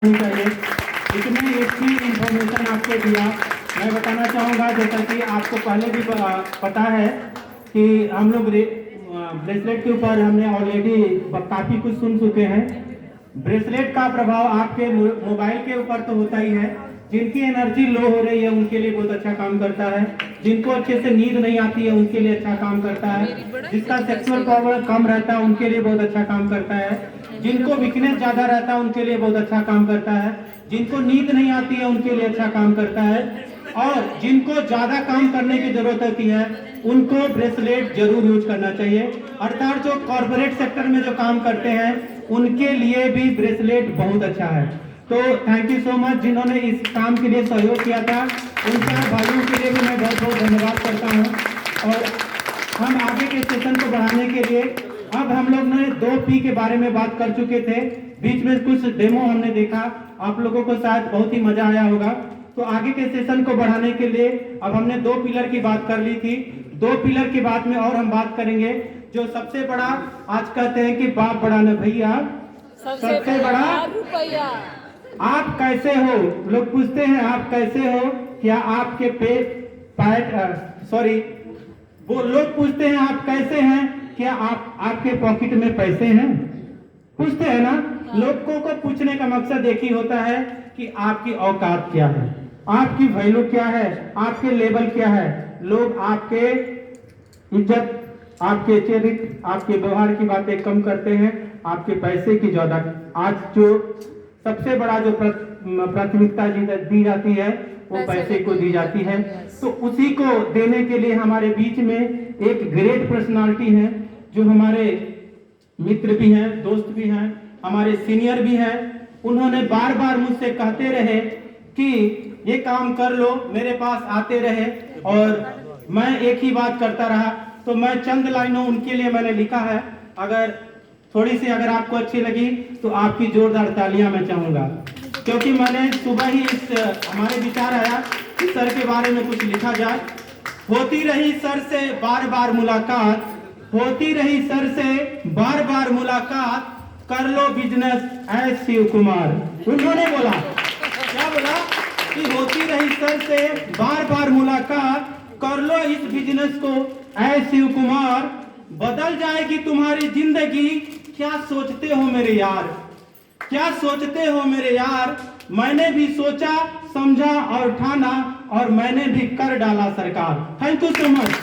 चाहिए। इतने अच्छी इंफॉर्मेशन आपको दिया। मैं बताना चाहूँगा, जैसा कि आपको पहले भी पता है कि हम लोग ब्रेसलेट के ऊपर हमने ऑलरेडी काफ़ी कुछ सुन चुके हैं। ब्रेसलेट का प्रभाव आपके मोबाइल के ऊपर तो होता ही है। जिनकी एनर्जी लो हो रही है उनके लिए बहुत अच्छा काम करता है। जिनको अच्छे से नींद नहीं आती है उनके लिए अच्छा काम करता है। जिसका सेक्सुअल पावर कम रहता है उनके लिए बहुत अच्छा काम करता है। जिनको वीकनेस ज्यादा रहता है उनके लिए बहुत अच्छा काम करता है। जिनको नींद नहीं आती है उनके लिए अच्छा काम करता है। और जिनको ज्यादा काम करने की जरूरत होती है उनको ब्रेसलेट जरूर यूज करना चाहिए। अर्थात जो कॉर्पोरेट सेक्टर में जो काम करते हैं उनके लिए भी ब्रेसलेट बहुत अच्छा है। तो थैंक यू सो मच जिन्होंने इस काम के लिए सहयोग किया था। उन सारे भाइयों के लिए भी मैं बहुत बहुत धन्यवाद करता हूँ। और हम आगे के सेशन को बढ़ाने के लिए अब हम लोग ने 2P के बारे में बात कर चुके थे। बीच में कुछ डेमो हमने देखा, आप लोगों को शायद बहुत ही मजा आया होगा। तो आगे के सेशन को बढ़ाने के लिए अब हमने 2 पिलर की बात कर ली थी। 2 पिलर की बात में और हम बात करेंगे। जो सबसे बड़ा, आज कहते हैं कि बाप बड़ा न भैया, सबसे बड़ा रुपया। आप कैसे हो? लोग पूछते हैं आप कैसे हो, क्या आपके वो लोग पूछते हैं आप कैसे हैं, क्या आपके पॉकेट में पैसे हैं? पूछते हैं ना। लोगों को पूछने का मकसद एक ही होता है कि आपकी औकात क्या है, आपकी वैल्यू क्या है, आपके लेवल क्या है। लोग आपके इज्जत, आपके चरित्र, आपके व्यवहार की बातें कम करते हैं, आपके पैसे की ज्यादा। आज जो सबसे बड़ा जो प्राथमिकता दी जाती है वो पैसे को दी जाती है। तो उसी को देने के लिए हमारे बीच में एक ग्रेट पर्सनालिटी है, जो हमारे मित्र भी हैं, दोस्त भी हैं, हमारे सीनियर भी हैं। उन्होंने बार बार मुझसे कहते रहे कि ये काम कर लो, मेरे पास आते रहे और मैं एक ही बात करता रहा। तो मैं चंद लाइनों उनके लिए मैंने लिखा है। अगर थोड़ी सी अगर आपको अच्छी लगी तो आपकी जोरदार तालियां मैं चाहूंगा, क्योंकि मैंने सुबह ही हमारे विचार आया कि सर के बारे में कुछ लिखा जाए। होती रही सर से बार बार मुलाकात, होती रही सर से बार बार मुलाकात, कर लो बिजनेस ऐ शिव कुमार। उन्होंने बोला, क्या बोला कि होती रही सर से बार बार मुलाकात, कर लो इस बिजनेस को ऐ शिव कुमार, बदल जाएगी तुम्हारी जिंदगी। क्या सोचते हो मेरे यार, क्या सोचते हो मेरे यार। मैंने भी सोचा, समझा और ठाना, और मैंने भी कर डाला सरकार। Thank you so much.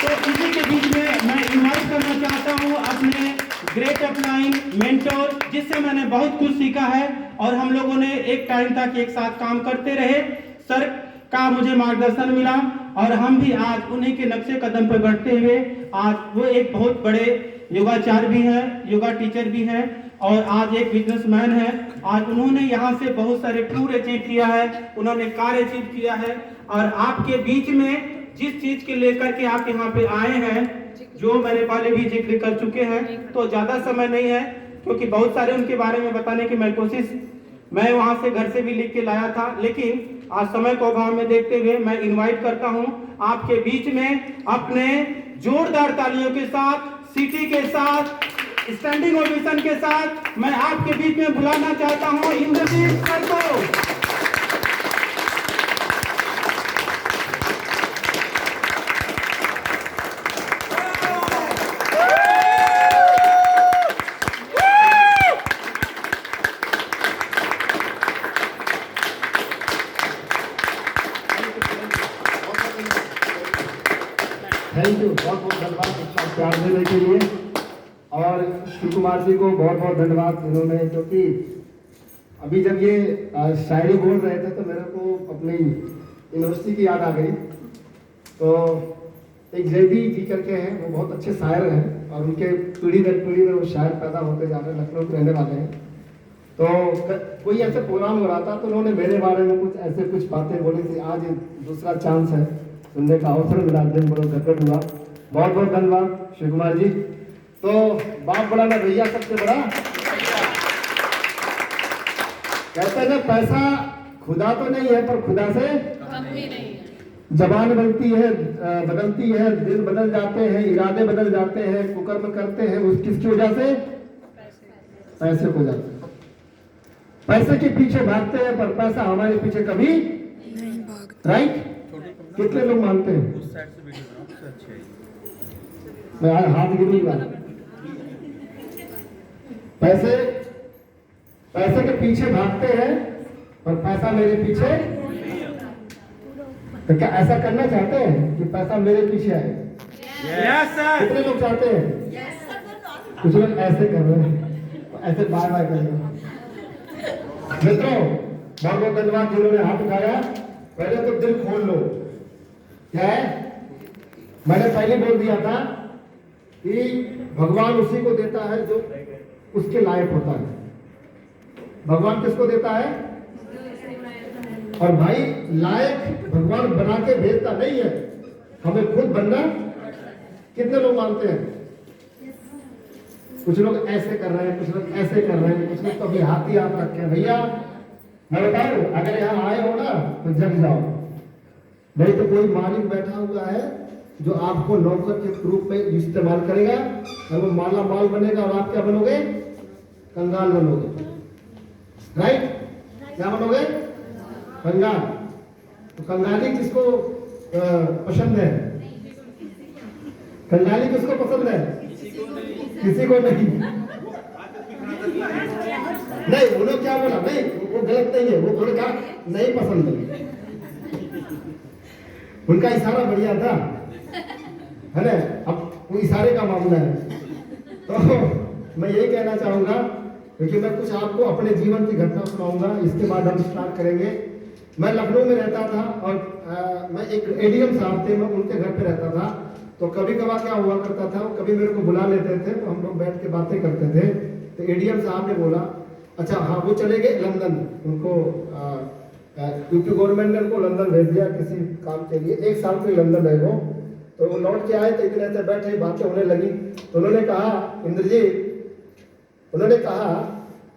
तो इसी के बीच में मैं इन्वाइट करना चाहता हूं अपने ग्रेट अपलाइन मेंटोर, जिससे मैंने बहुत कुछ सीखा है और हम लोगों ने एक टाइम तक एक साथ काम करते रहे। सर का मुझे मार्गदर्शन मिला और हम भी आज उन्हीं के नक्शे कदम पर बढ़ते हुए आज वो एक बहुत बड़े योगाचार्य भी हैं, योगा टीचर भी हैं और आज एक बिजनेसमैन है। आज उन्होंने यहाँ से बहुत सारे टूर अचीव किया है, उन्होंने कार अचीव किया है। और आपके बीच में जिस चीज के लेकर के आप यहाँ पे आए हैं, जो मैंने पहले भी जिक्र कर चुके हैं, तो ज्यादा समय नहीं है क्योंकि बहुत सारे उनके बारे में बताने की मैं वहां से घर से भी लिख के लाया था, लेकिन आज समय को अभाव में देखते हुए मैं इनवाइट करता हूं आपके बीच में अपने जोरदार तालियों के साथ, सिटी के साथ, स्टैंडिंग ओवेशन के साथ मैं आपके बीच में बुलाना चाहता हूं इंद्रजीत सर को। थैंक यू, बहुत बहुत धन्यवाद इतना प्यार देने के लिए। और शिव कुमार जी को बहुत बहुत धन्यवाद इन्होंने, क्योंकि अभी जब ये शायरी बोल रहे थे तो मेरे को अपनी यूनिवर्सिटी की याद आ गई। तो एक जयदी जी करके हैं, वो बहुत अच्छे शायर हैं और उनके पीढ़ी दर पीढ़ी में वो शायर पैदा होते जा रहे हैं, लखनऊ के रहने वाले हैं। तो कोई ऐसे प्रोग्राम हो रहा था तो उन्होंने मेरे बारे में कुछ बातें बोली थी। आज दूसरा चांस है, सुनने का अवसर मिला, दिन बड़ा गदगद हुआ। बहुत बहुत धन्यवाद शिव कुमार जी। तो बाप बड़ा ना भैया, सबसे बड़ा कहते हैं पैसा खुदा तो नहीं है पर खुदा से कम भी नहीं है। जबान बनती है, बदलती है, दिल बदल जाते हैं, इरादे बदल जाते हैं, कुकर्म करते हैं, उस किसकी वजह से? पैसे को जाते हैं। पैसे के पीछे भागते हैं पर पैसा हमारे पीछे कभी राइट। कितने लोग मानते हैं? उस साइड से वीडियो बनाओ, उससे अच्छी आएगी। मैं हाथ गिरूंगा। पैसे पैसे के पीछे भागते हैं पर पैसा मेरे पीछे। तो क्या ऐसा करना चाहते हैं कि पैसा मेरे पीछे आए? Yes sir. कितने लोग चाहते हैं? कुछ लोग ऐसे कर रहे हैं, ऐसे बार बार कर रहे हैं। मित्रों बहुत बहुत धन्यवाद जिन्होंने हाथ उठाया। पहले तो दिल खोल लो। क्या है? मैंने पहले बोल दिया था कि भगवान उसी को देता है जो उसके लायक होता है। भगवान किसको देता है? और भाई लायक भगवान बना के भेजता नहीं है, हमें खुद बनना। कितने लोग मानते हैं? कुछ लोग ऐसे कर रहे हैं, कुछ लोग ऐसे कर रहे हैं, कुछ लोग तो अभी हाथ ही हाथ रखे हैं। भैया मैं बताऊं, अगर यहाँ आए हो ना तो जग जाओ, नहीं तो कोई मालिक बैठा हुआ है जो आपको नौकर के रूप में इस्तेमाल करेगा और वो माला माल बनेगा और आप क्या बनोगे? कंगाल बनोगे। राइट? क्या बनोगे? कंगाल। तो कंगाली किसको पसंद है? कंगाली किसको पसंद है? किसी को नहीं। नहीं, उन्होंने क्या बोला? नहीं, वो गलत नहीं है। वो बोले क्या? नहीं पसंद है। उनका इशारा बढ़िया था, है ना? अब वो इशारे का मामला है। तो मैं यही कहना चाहूंगा क्योंकि मैं कुछ आपको अपने जीवन की घटना सुनाऊंगा, इसके बाद हम स्टार्ट करेंगे। मैं लखनऊ में रहता था और मैं एक एडीएम साहब थे, मैं उनके घर पे रहता था। तो कभी कभार क्या हुआ करता था, कभी मेरे को बुला लेते थे तो हम लोग बैठ के बातें करते थे। तो एडीएम साहब ने बोला, अच्छा हाँ, वो चले गए लंदन। उनको यूपी गवर्नमेंट ने उनको लंदन भेज दिया किसी काम के लिए। 1 साल के लंदन रहे वो। तो वो लौट के आए तो इतने ऐसे बैठे, बातें होने लगी। तो उन्होंने कहा, इंद्रजीत, उन्होंने कहा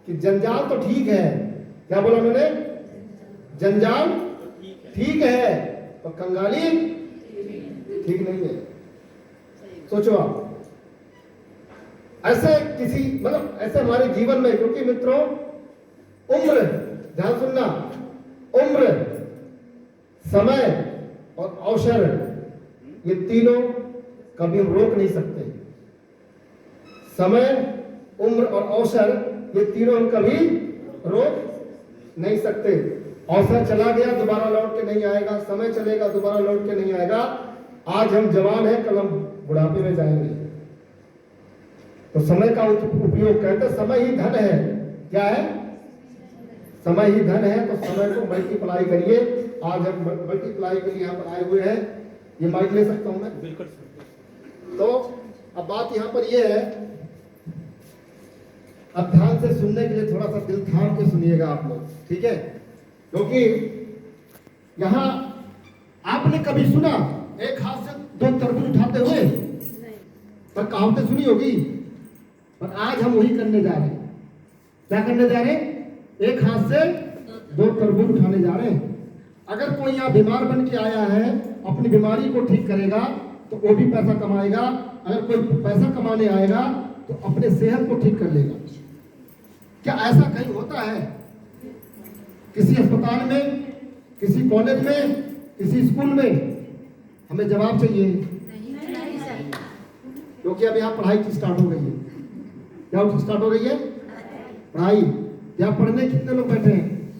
कि जंजाल तो ठीक है। क्या बोला उन्होंने? जंजाल ठीक है और कंगाली ठीक नहीं है। सोचो आप, ऐसे किसी मतलब ऐसे हमारे जीवन में, क्योंकि मित्रों उम्र, ध्यान सुनना, उम्र, समय और अवसर, ये तीनों कभी हम रोक नहीं सकते। समय, उम्र और अवसर, ये तीनों हम कभी रोक नहीं सकते। अवसर चला गया दोबारा लौट के नहीं आएगा, समय चलेगा दोबारा लौट के नहीं आएगा। आज हम जवान हैं, कल हम बुढ़ापे में जाएंगे। तो समय का उपयोग, कहते समय ही धन है। क्या है? समय ही धन है। तो समय को मल्टीप्लाई करिए। आज हम मल्टीप्लाई के लिए यहाँ पर आए हुए हैं। ये माइक ले सकता हूं मैं? बिल्कुल। तो अब बात यहाँ पर ये है, अब ध्यान से सुनने के लिए थोड़ा सा दिल थाम के सुनिएगा आप लोग, ठीक है? क्योंकि यहां आपने कभी सुना एक हाथ से 2 तरबूज उठाते हुए? पर कहावतें सुनी होगी। पर आज हम वही करने जा रहे हैं। क्या करने जा रहे हैं? एक हाथ से 2 तरबूज उठाने जा रहे हैं। अगर कोई यहाँ बीमार बन के आया है, अपनी बीमारी को ठीक करेगा तो वो भी पैसा कमाएगा। अगर कोई पैसा कमाने आएगा तो अपने सेहत को ठीक कर लेगा। क्या ऐसा कहीं होता है? किसी अस्पताल में, किसी कॉलेज में, किसी स्कूल में? हमें जवाब चाहिए, क्योंकि अब यहाँ पढ़ाई स्टार्ट हो गई है। क्या स्टार्ट हो गई है? पढ़ाई। यहाँ पढ़ने कितने लोग बैठे हैं?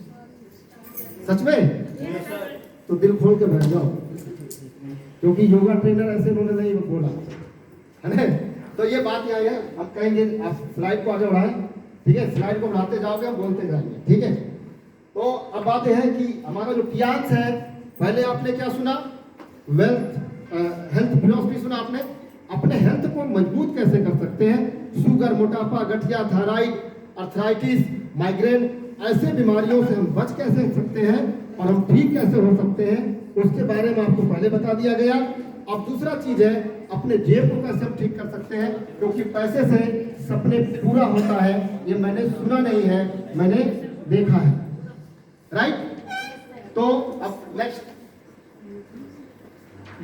सच में? तो दिल खोल के बैठ जाओ, क्योंकि योगा ट्रेनर ऐसे उन्होंने नहीं बोला, है ना? तो ये बात यहाँ है। हम कहेंगे, आप स्लाइड को आगे बढ़ाएं, ठीक है? स्लाइड को बढ़ाते जाओगे, हम बोलते जाएंगे, ठीक है? तो अब बात यह है कि हमारा जो कियांश है, पहले आपने क्या सुना? वेल्थ, हेल्थ फिलॉसफी सुना आपने। अपने हेल्थ को मजबूत कैसे कर सकते हैं? शुगर, मोटापा, गठिया, थायराइड, अर्थराइटिस, माइग्रेन, ऐसे बीमारियों से हम बच कैसे सकते हैं और हम ठीक कैसे हो सकते हैं, उसके बारे में आपको पहले बता दिया गया। अब दूसरा चीज है, अपने जेब को कैसे हम ठीक कर सकते हैं, क्योंकि पैसे से सपने पूरा होता है। ये मैंने सुना नहीं है, मैंने देखा है। राइट? तो अब नेक्स्ट,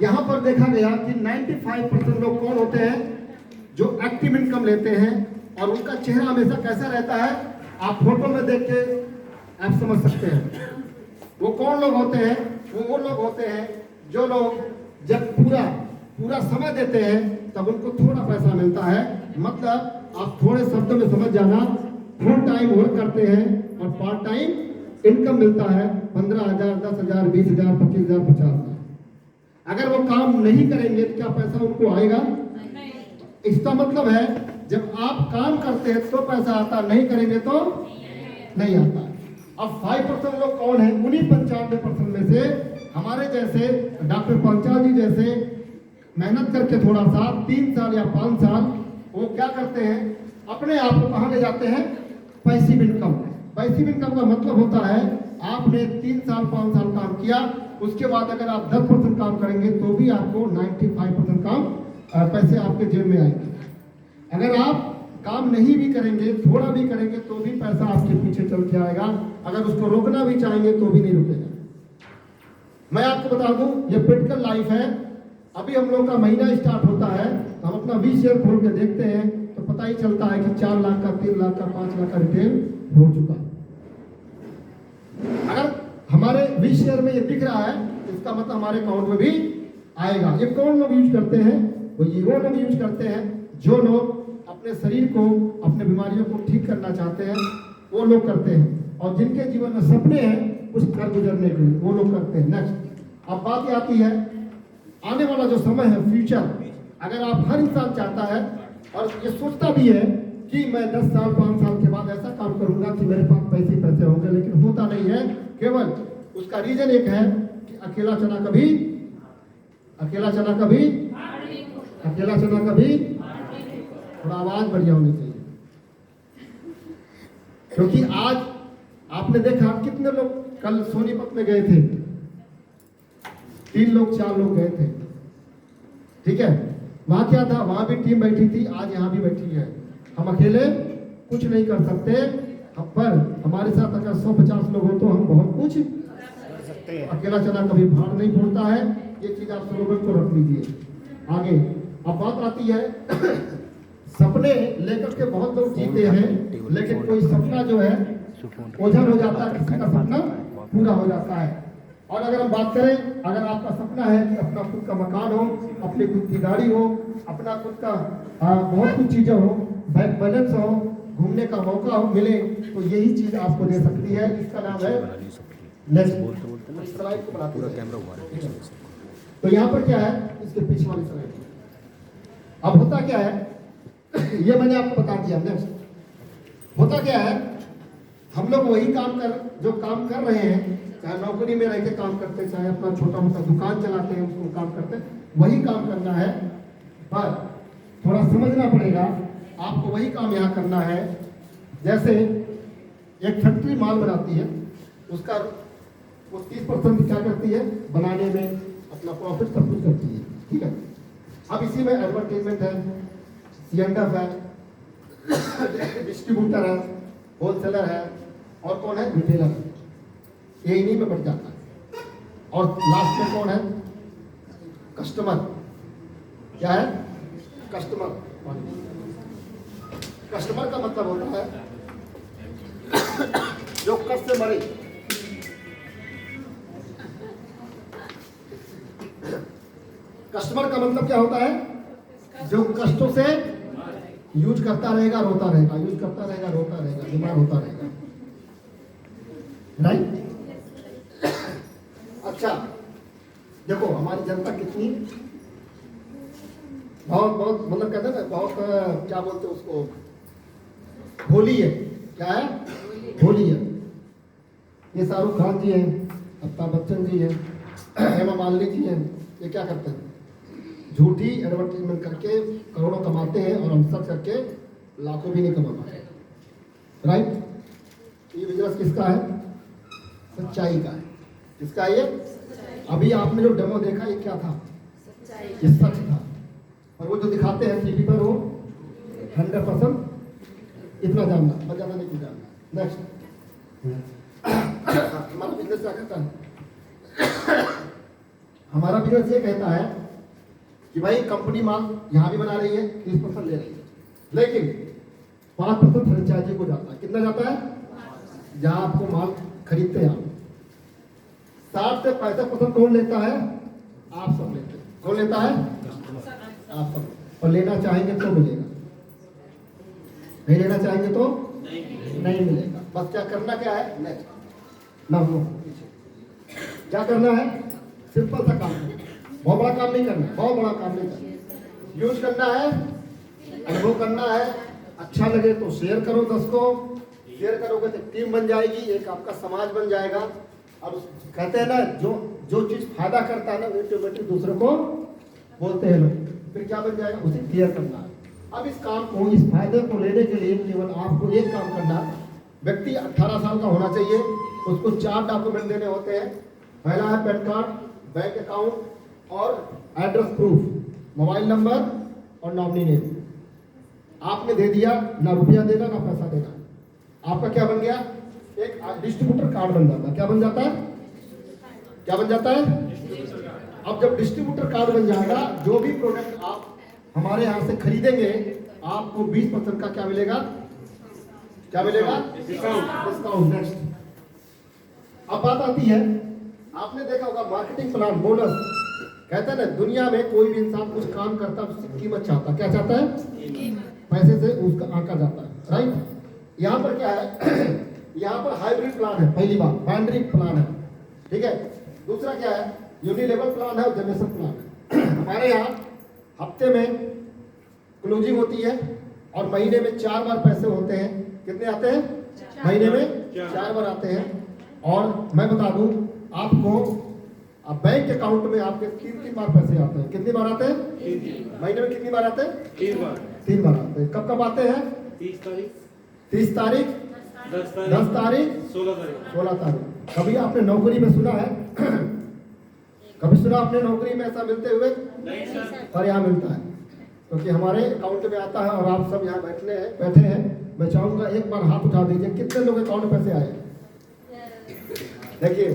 यहां पर देखा गया कि 95% लोग कौन होते हैं जो एक्टिव इनकम लेते हैं और उनका चेहरा हमेशा कैसा रहता है? आप फोटो में देख के आप समझ सकते हैं। वो कौन लोग होते हैं? वो लोग होते हैं जो लोग जब पूरा समय देते हैं तब उनको थोड़ा पैसा मिलता है। मतलब आप थोड़े शब्दों में समझ जाना, फुल टाइम वर्क करते हैं और पार्ट टाइम इनकम मिलता है 15,000, 10,000, 20,000, 25,000, 50,000। अगर वो काम नहीं करेंगे तो क्या पैसा उनको आएगा? इसका मतलब है जब आप काम करते हैं तो पैसा आता, नहीं करेंगे तो नहीं आता। अब 5% लोग कौन है? उन्हीं 95% में से हमारे जैसे डॉक्टर पंचाल जी जैसे मेहनत करके थोड़ा सा 3 साल या 5 साल वो क्या करते हैं, अपने आप को कहाँ ले जाते हैं? Passive income. पैसिव इनकम का मतलब होता है आपने 3 साल 5 साल काम किया, उसके बाद अगर आप 10% काम करेंगे तो भी आपको 95% काम पैसे आपके जेब में आएंगे। अगर आप काम नहीं भी करेंगे, थोड़ा भी करेंगे तो भी पैसा आपके पीछे चल के आएगा। अगर उसको रोकना भी चाहेंगे तो भी नहीं रुकेगा। मैं आपको बता दूं, ये प्रैक्टिकल लाइफ है। अभी हम लोग का महीना स्टार्ट होता है, हम अपना 20 शेयर खोल के देखते हैं तो पता ही चलता है कि 4 लाख का, 3 लाख का, 5 लाख का रिटेल हो चुका। अगर हमारे 20 शेयर में ये दिख रहा है, इसका मतलब हमारे अकाउंट में भी आएगा। ये कौन लोग यूज करते हैं? वो लोग यूज करते हैं जो लोग अपने शरीर को, अपने बीमारियों को ठीक करना चाहते हैं, वो लोग करते हैं। और जिनके जीवन में सपने हैं कुछ कर गुजरने के लिए, वो लोग करते हैं। नेक्स्ट, अब बात आती है आने वाला जो समय है, फ्यूचर। अगर आप हर इंसान चाहता है और ये सोचता भी है कि मैं 10 साल 5 साल के बाद ऐसा काम करूंगा कि मेरे पास पैसे होंगे, लेकिन होता नहीं है। केवल उसका रीजन एक है कि अकेला चना कभी थोड़ा आवाज बढ़िया होनी चाहिए। क्योंकि आज आपने देखा कितने लोग कल सोनीपत में गए थे, 3 लोग 4 लोग गए थे, ठीक है। वहां क्या था? वहां भी टीम बैठी थी, आज यहाँ भी बैठी है। हम अकेले कुछ नहीं कर सकते, पर हमारे साथ अगर 150 लोग हो तो हम बहुत कुछ कर सकते हैं। अकेला चना कभी भाड़ नहीं फोड़ता है, ये चीज आप स्लोगन को रख लीजिए। आगे अब बात आती है सपने लेकर के बहुत लोग जीते हैं, लेकिन कोई सपना जो है ओझल हो जाता है, किसी का सपना पूरा हो जाता है। और अगर हम बात करें, अगर आपका सपना है कि अपना खुद का मकान हो, अपनी खुद की गाड़ी हो, अपना खुद का बहुत कुछ चीजें हो, बैंक बैलेंस हो, घूमने का मौका हो मिले, तो यही चीज आपको दे सकती है। इसका नाम है नेक्स्ट स्लाइड को बनाते हैं। तो यहाँ पर क्या है, इसके पीछे वाली स्लाइड। अब होता क्या है, ये मैंने आपको बता दिया। नेक्स्ट होता क्या है, हम लोग वही जो काम कर रहे हैं, चाहे नौकरी में रह के काम करते, चाहे अपना छोटा मोटा दुकान चलाते हैं उसको काम करते हैं, वही काम करना है। पर थोड़ा समझना पड़ेगा, आपको वही काम यहाँ करना है। जैसे एक फैक्ट्री माल बनाती है, उसका वो 30% क्या करती है बनाने में, अपना प्रॉफिट सब कुछ करती है, ठीक है। अब इसी में एडवर्टाइजमेंट है, सीएनएफ है, डिस्ट्रीब्यूटर है, होलसेलर है, और कौन है? रिटेलर है। ये इन्हीं में बढ़ जाता है। और लास्ट में कौन है? कस्टमर। क्या है? कस्टमर। कस्टमर का मतलब होता है जो कष्ट से मरे। कस्टमर का मतलब क्या होता है? जो कष्टों से यूज करता रहेगा, रोता रहेगा, यूज करता रहेगा, रोता रहेगा, बीमार होता रहेगा, राइट। अच्छा देखो हमारी जनता कितनी बहुत मतलब कहते हैं ना, बहुत क्या बोलते हैं उसको, भोली है। क्या है? भोली है। ये शाहरुख खान जी हैं, अमिताभ बच्चन जी हैं, हेमा मालिनी जी हैं, ये क्या करते हैं? झूठी एडवर्टाइजमेंट करके करोड़ों कमाते हैं और हम सब करके लाखों भी नहीं कमा पाते, राइट। ये बिजनेस किसका है? सच्चाई का है। किसका है ये? अभी आपने जो डेमो देखा ये क्या था? ये सच था। और वो जो दिखाते हैं टीवी पर वो 100% इतना जानना, और ज्यादा नहीं जानना। नेक्स्ट हमारा बिजनेस क्या कहता है? हमारा बिजनेस ये कहता है कि भाई कंपनी माल यहाँ भी बना रही है, 30% ले रही है, लेकिन 5% फ्रेंचाइजी को जाता है। कितना जाता है? जहाँ आपको माल खरीदते हैं आप। 60 से 65% कौन लेता है? आप सब लेते हैं। कौन लेता है? आप सब। और लेना चाहेंगे तो मिलेगा, नहीं लेना चाहेंगे तो नहीं मिलेगा। बस क्या करना क्या है? नेक्स्ट ना हो क्या करना है? सिंपल सा काम करना, बहुत बड़ा काम नहीं करना, बहुत बड़ा काम नहीं करना। यूज करना है, अनुभव करना है। अच्छा लगे तो शेयर करो 10 को, शेयर करोगे तो टीम बन जाएगी, एक आपका समाज बन जाएगा। अब कहते हैं ना, जो चीज फायदा करता है ना, ऑटोमेटिक दूसरे को बोलते हैं लोग, फिर क्या बन जाएगा? उसे क्लियर करना है। अब इस काम को, इस फायदे को लेने के लिए केवल आपको एक काम करना है। व्यक्ति 18 साल का होना चाहिए, उसको 4 डॉक्यूमेंट देने होते हैं। पहला है पैन कार्ड, बैंक अकाउंट और एड्रेस प्रूफ, मोबाइल नंबर और नॉमिनी नेम। आपने दे दिया, ना रुपया देना ना पैसा देना, आपका क्या बन गया? एक डिस्ट्रीब्यूटर कार्ड बन जाता है। क्या बन जाता है? क्या बन जाता है? अब जब डिस्ट्रीब्यूटर कार्ड बन जाएगा, जो भी प्रोडक्ट आप हमारे यहाँ से खरीदेंगे, आपको 20% का क्या मिलेगा? क्या मिलेगा? डिस्काउंट। नेक्स्ट, अब बात आती है, आपने देखा होगा मार्केटिंग प्लान, बोनस। कहते हैं ना, दुनिया में कोई भी इंसान कुछ काम करता है, उसकी कीमत चाहता है। क्या चाहता है? पैसे से उसका आंका जाता है, राइट। यहाँ पर क्या है? यहाँ पर हाइब्रिड प्लान है, पहली बात बाइनरी प्लान है, ठीक है। दूसरा क्या है? यूनिलेवल प्लान है और जनरेशन प्लान है। हमारे यहाँ हफ्ते में क्लोजिंग होती है और महीने में 4 बार पैसे होते हैं। कितने आते हैं? महीने में 4 बार आते हैं। और मैं बता दूं आपको, अब बैंक अकाउंट में आपके 3 बार पैसे आते हैं। कितनी बार आते हैं? 3 महीने में कितनी बार आते हैं? 3 बार आते हैं। कब कब आते हैं? 30 तारीख, 10 तारीख, 16 तारीख। कभी आपने नौकरी में सुना है? कभी सुना आपने नौकरी में ऐसा मिलते हुए? नहीं सर। और यहाँ मिलता है, क्योंकि हमारे अकाउंट में आता है और आप सब यहाँ बैठे हैं। मैं चाहूंगा एक बार हाथ उठा दीजिए, कितने लोग अकाउंट में पैसे आए? देखिए,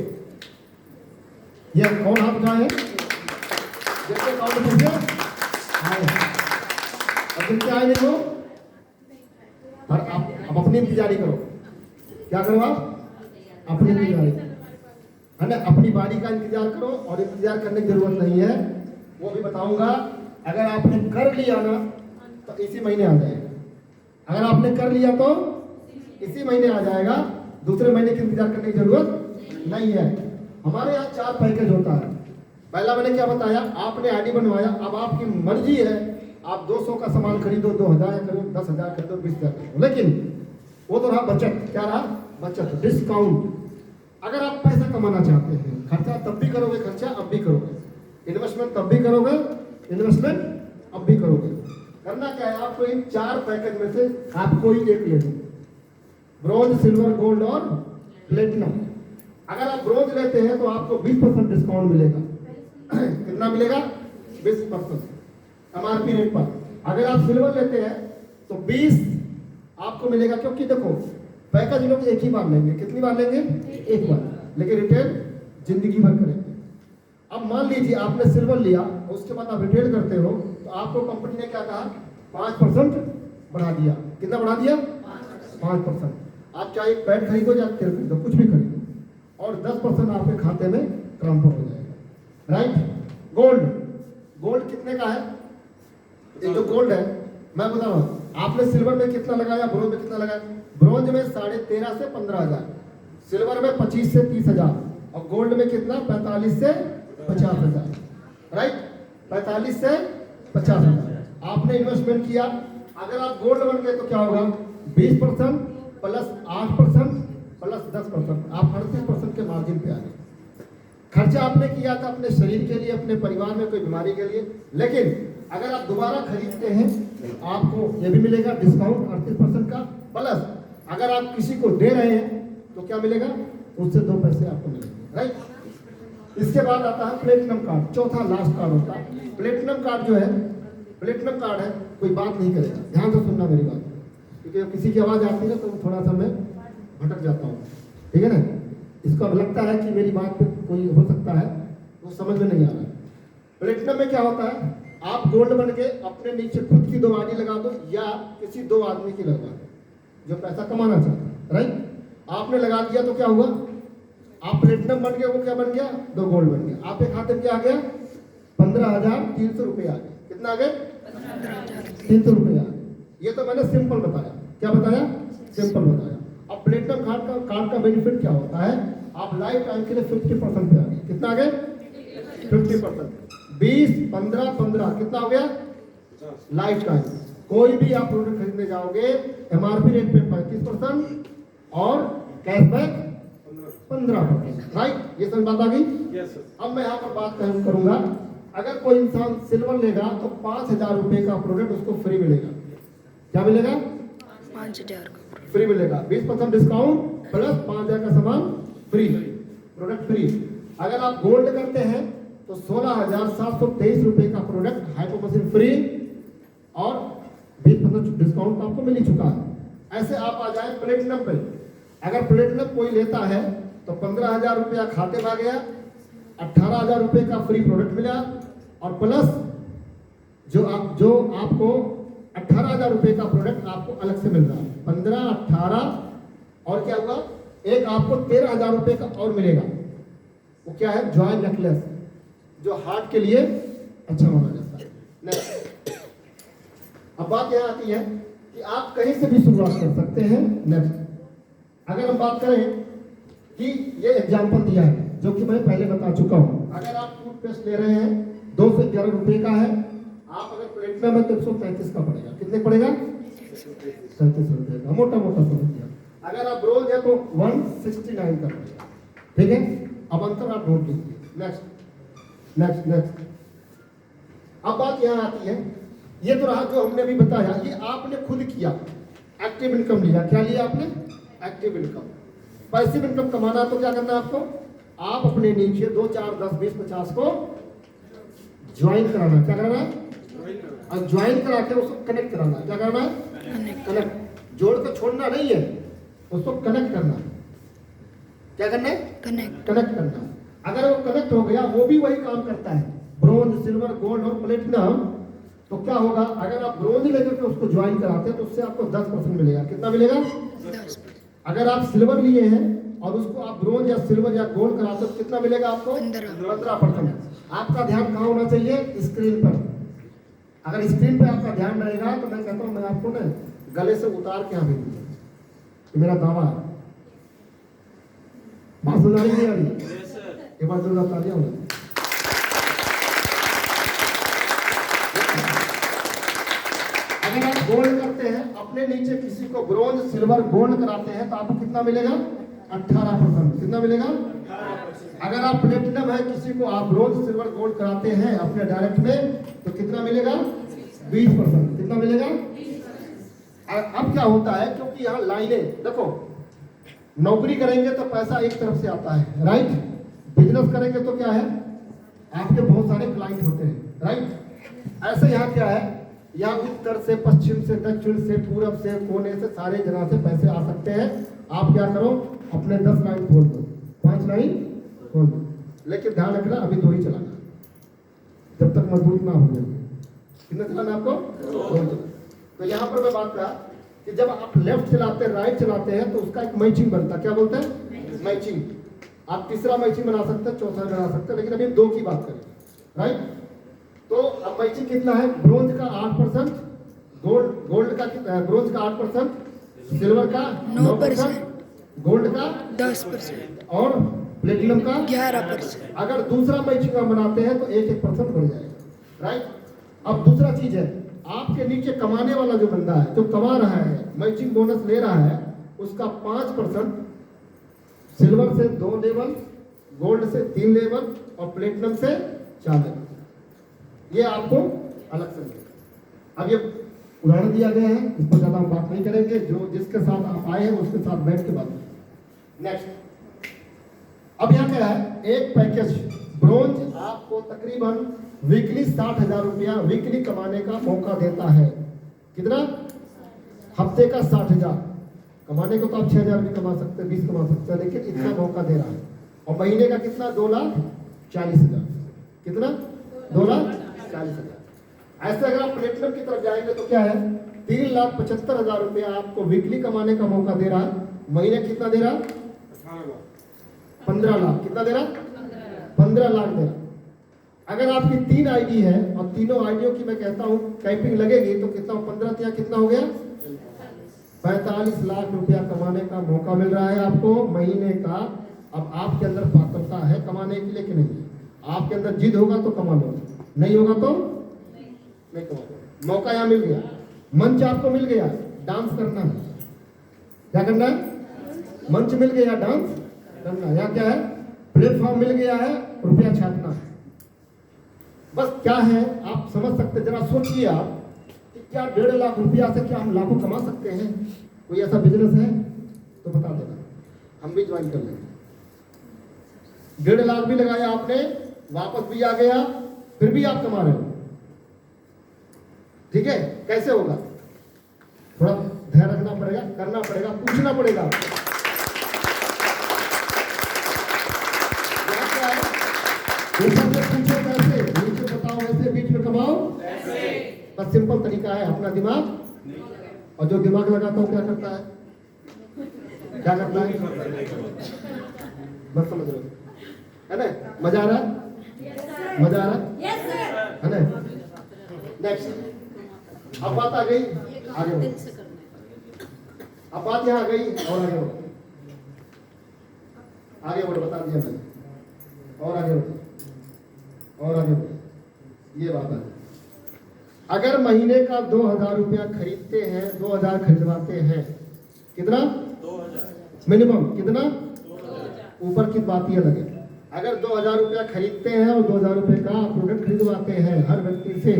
ये कौन हाथ उठाए हैं? जिसके अकाउंट में पैसे आए, और जिनके आए नहीं वो, और आप अपनी इंतजारी करो। क्या करो आप? अपनी इंतजारी है ना, अपनी बारी का इंतजार करो। और इंतजार करने की जरूरत नहीं है, वो भी बताऊंगा। अगर आपने कर लिया ना तो इसी महीने आ जाएगा। अगर आपने कर लिया तो इसी महीने आ जाएगा, दूसरे महीने की इंतजार करने की जरूरत नहीं है। हमारे यहाँ 4 पैकेज होता है। पहला मैंने क्या बताया? आपने आईडी बनवाया, अब आपकी मर्जी है, आप 200 का सामान खरीदो, 2000 खरीदो, 10,000 खरीदो, 20,000 खरीदो, लेकिन वो तो रहा बचत। क्या रहा? बचत, डिस्काउंट। अगर आप पैसा कमाना चाहते हैं, खर्चा तब भी करोगे, खर्चा अब भी करोगे, इन्वेस्टमेंट तब भी करोगे, इन्वेस्टमेंट अब भी करोगे। करना क्या है? आपको इन 4 पैकेज में से आप कोई एक ले लो, ब्रॉन्ज, सिल्वर, गोल्ड और प्लेटिनम। अगर आप ब्रॉन्ज लेते हैं तो आपको 20% डिस्काउंट मिलेगा। कितना मिलेगा? 20% एमआरपी रेट पर। अगर आप सिल्वर लेते हैं तो 20 आपको मिलेगा, क्योंकि देखो पैकेज लोग एक ही बार लेंगे। कितनी बार लेंगे? एक बार, लेकिन रिटेल जिंदगी भर करेंगे। अब मान लीजिए आपने सिल्वर लिया, उसके बाद आप रिटेल करते हो, तो आपको कंपनी ने क्या कहा? 5% बढ़ा दिया। कितना बढ़ा दिया? 5%। आप चाहे पैड खरीदो या तेल खरीदो, कुछ भी खरीदो, और 10% आपके खाते में ट्रांसफर हो जाएगा, राइट। गोल्ड, गोल्ड कितने का है? ये जो गोल्ड है, मैं बता रहा हूँ, आपने सिल्वर में कितना लगाया, ब्रोंज में कितना लगाया? ब्रोंज में 13.5 से 15,000, सिल्वर में 25 से 30,000, और गोल्ड में कितना? 45 से 50,000, राइट। 45 से 50,000 आपने इन्वेस्टमेंट किया। अगर आप गोल्ड बन गए तो क्या होगा? 20% प्लस 8% प्लस 10%, आप 38% के मार्जिन पे आ गए। खर्चा आपने किया था अपने शरीर के लिए, अपने परिवार में कोई बीमारी के लिए, लेकिन अगर आप दोबारा खरीदते हैं आपको ये भी मिलेगा डिस्काउंट 38% का, प्लस अगर आप किसी को दे रहे हैं तो क्या मिलेगा? उससे 2 पैसे आपको मिलेंगे, राइट। इसके बाद आता है प्लेटिनम कार्ड, चौथा लास्ट कार्ड होता है। प्लेटिनम कार्ड जो है, प्लेटिनम कार्ड है, कोई बात नहीं करेगा, ध्यान से सुनना मेरी बात, क्योंकि किसी की आवाज़ आती है तो थोड़ा सा मैं भटक जाता हूँ, ठीक है ना। इसको अब लगता है कि मेरी बात पे कोई हो सकता है, वो समझ में नहीं आ रहा है। प्लेटिनम में क्या होता है? आप गोल्ड बन के अपने नीचे खुद की 2 आईडी लगा दो या किसी 2 आदमी की लगवा दो जो पैसा कमाना चाहता है, राइट। आपने लगा दिया तो क्या हुआ? आप प्लेटिनम बन गया, वो क्या बन गया, 2 गोल्ड बन गया। आपके खाते में क्या आ गया, 15,300 रुपये आ गए। कितना आ गए, 300 रुपये आ गए। ये तो मैंने सिंपल बताया। क्या बताया, सिंपल बताया। अब प्लेटिनम कार्ड का बेनिफिट क्या होता है, आप लाइफ टाइम के लिए 50% पे आ गए। कितना आ गए, 50%। 20, 15, 15 कितना हो गया, लाइफ टाइम। कोई भी आप प्रोडक्ट खरीदने जाओगे एमआरपी रेट पे 35% और कैशबैक 15%। राइट, ये समझ बात आ गई। अब मैं यहाँ पर बात करूंगा, अगर कोई इंसान सिल्वर लेगा तो 5,000 रुपए का प्रोडक्ट उसको फ्री मिलेगा। क्या मिलेगा, 5,000 फ्री मिलेगा। 20% डिस्काउंट प्लस 5,000 का सामान फ्री, प्रोडक्ट फ्री। अगर आप गोल्ड करते हैं तो 16,723 रुपए का प्रोडक्ट हाइपोमसिन फ्री और 20% डिस्काउंट आपको मिल ही चुका है। ऐसे आप आ जाए प्लेटिनम पे। अगर प्लेटिनम कोई लेता है तो 15,000 रुपया खाते में आ गया, 18,000 रुपए का फ्री प्रोडक्ट मिला और प्लस जो आपको 18,000 रुपए का प्रोडक्ट आपको अलग से मिल रहा है। 15, 18 और क्या हुआ, एक आपको 13,000 रुपए का और मिलेगा। वो क्या है, जॉय नेकलेस, जो हार्ट के लिए अच्छा माना जाता है। नेक्स्ट, अब बात यह आती है कि आप कहीं से भी शुरुआत कर सकते हैं। नेक्स्ट, अगर हम बात करें कि ये एग्जाम्पल दिया है जो कि मैं पहले बता चुका हूं। अगर आप टूथपेस्ट ले रहे हैं 211 रुपए का है, आप अगर प्लेटिनम है तो 135 का पड़ेगा। कितने पड़ेगा, 37 रुपए का, मोटा मोटा समझ लिया। अगर आप ब्रोंज है तो 169 का पड़ेगा। ठीक है, अब अंतर आप ढूंढ लीजिए। नेक्स्ट नेक्स्ट नेक्स्ट, अब बात यहाँ आती है, ये तो रहा जो हमने अभी बताया, ये आपने खुद किया, एक्टिव इनकम लिया। क्या लिया आपने, एक्टिव इनकम। पैसिव इनकम कमाना है तो क्या करना है आपको, आप अपने नीचे 2, 4, 10, 20, 50 को ज्वाइन कराना है। क्या कराना है, और ज्वाइन करा के उसको कनेक्ट कराना है। क्या करना है, कनेक्ट। जोड़ के छोड़ना नहीं है, उसको कनेक्ट करना है। क्या करना है, कनेक्ट करना है। अगर वो कनेक्ट हो गया, वो भी वही काम करता है, ब्रोंज, सिल्वर, गोल्ड और प्लेटिनम। तो क्या होगा, अगर आप ब्रोंज लेकर के उसको ज्वाइन कराते हैं तो उससे आपको 10% मिलेगा। कितना मिलेगा, 10%। अगर आप सिल्वर लिए हैं और उसको आप ब्रोंज या सिल्वर या गोल्ड कराते हो तो कितना मिलेगा आपको, 15%। आपका ध्यान कहाँ होना चाहिए, स्क्रीन पर। अगर स्क्रीन पर आपका ध्यान रहेगा तो मैं कहता हूँ मैं आपको ना गले से उतार के यहाँ भेजूंगा, मेरा दावा है। बात सुना रही नहीं आ रही, एक बार जोरदार तालियां हो। अगर आप गोल्ड करते हैं, अपने नीचे किसी को ब्रोंज, सिल्वर, गोल्ड कराते हैं तो आपको कितना मिलेगा, 18%। कितना मिलेगा, अगर आप प्लेटिनम है, किसी को आप ब्रोंज, सिल्वर, गोल्ड कराते हैं अपने डायरेक्ट में तो कितना मिलेगा, 20%। कितना मिलेगा। अब क्या होता है, क्योंकि यहाँ लाइनें देखो, नौकरी करेंगे तो पैसा एक तरफ से आता है, राइट। बिजनेस करेंगे तो क्या है, आपके बहुत सारे क्लाइंट होते हैं, राइट। ऐसे यहाँ क्या है, यहाँ उत्तर से, पश्चिम से, दक्षिण से, पूरब से, कोने से, सारे जगह से पैसे आ सकते हैं। आप क्या करो, अपने 10 लाइन खोल दो, 5 लाइन खोल दो, लेकिन ध्यान रखना अभी 2 ही चलाना, जब तक मजबूत ना हो जाए। कितना चलाना आपको, 2। तो यहाँ पर मैं बात करा कि जब आप लेफ्ट चलाते हैं, राइट चलाते हैं तो उसका एक मैचिंग बनता है। क्या बोलते हैं, मैचिंग। आप तीसरा मैचिंग बना सकते हैं, चौथा बना सकते हैं, लेकिन अभी 2 की बात करें, राइट। तो अब मैचिंग कितना है, ब्रोंज का 8%, गोल्ड का ब्रोंज का 8%, सिल्वर का 9%, गोल्ड का 10% और प्लेटिनम का 11%। अगर दूसरा मैचिंग हम बनाते हैं तो 1% बढ़ जाएगा, राइट। अब दूसरा चीज है, आपके नीचे कमाने वाला जो बंदा है, जो कमा रहा है, मैचिंग बोनस ले रहा है, उसका 5%, सिल्वर से 2 लेवल, गोल्ड से 3 लेवल और प्लेटिनम से 4 लेवल। ये आपको अलग से मिलेगा। अब ये उदाहरण दिया गया है, इस पर ज्यादा हम बात नहीं करेंगे, जो जिसके साथ आप आए हैं उसके साथ बैठ के बात करें। नेक्स्ट, अब यहाँ क्या है, एक पैकेज ब्रोंज आपको तकरीबन वीकली 60,000 रुपया वीकली कमाने का मौका देता है। कितना, हफ्ते का 60,000 कमाने को तो आप 6,000 भी कमा सकते हैं, 20 कमा सकते हैं, लेकिन इतना मौका दे रहा है। और महीने का कितना, 2,40,000। कितना, 2,40,000। ऐसे अगर आप प्लेटिनम की तरफ जाएंगे तो क्या है, 3,75,000 रुपया आपको वीकली कमाने का मौका दे रहा है। महीने कितना दे रहा है, 15 लाख। कितना दे रहा? 15 लाख दे रहा। अगर आपकी 3 आईडी है और तीनों आईडियों की मैं कहता हूँ कैंपिंग लगेगी तो कितना, 15 कितना हो गया? 45 लाख रुपया कमाने का मौका मिल रहा है आपको महीने का। अब आपके अंदर पात्रता है कमाने के लिए कि नहीं? आपके अंदर जिद होगा तो कमा लो, नहीं होगा तो नहीं कमा लो। मौका यहाँ मिल गया, मंच आपको मिल गया, डांस करना है। क्या करना है? मंच मिल गया, डांस करना। यहाँ क्या है? प्लेटफॉर्म मिल गया है, रुपया छापना है। बस क्या है आप समझ सकते, जरा सोचिए आप कि क्या 1.5 लाख रुपया से क्या हम लाखों कमा सकते हैं? कोई ऐसा बिजनेस है तो बता देना, हम भी ज्वाइन कर लेंगे। 1.5 लाख भी लगाया आपने, वापस भी आ गया, फिर भी आप कमा रहे हो। ठीक है, कैसे होगा? थोड़ा ध्यान रखना पड़ेगा, करना पड़ेगा, पूछना पड़ेगा। ऊपर से पूछो कैसे, नीचे बताओ वैसे, बीच में कमाओ ऐसे। बस सिंपल तरीका है, अपना दिमाग। और जो दिमाग लगाता हूँ क्या करता है? क्या करता है? बस समझ रहे हो, है ना? मजा आ रहा है? मजा आ रहा है ना? नेक्स्ट, अब बात आ गई आगे बढ़ो। अब बात यहाँ आ गई और आगे बढ़ो, आगे बढ़ो, बता दिया मैंने। और आगे बढ़ो, और आगे बढ़ो। ये बात है, अगर महीने का 2000 रुपया खरीदते हैं, 2000 खरीदवाते हैं, कितना? 2000 मिनिमम। कितना? 2000। ऊपर की बात ये लगे, अगर 2000 रुपया खरीदते हैं और 2000 रुपये का प्रोडक्ट खरीदवाते हैं हर व्यक्ति से,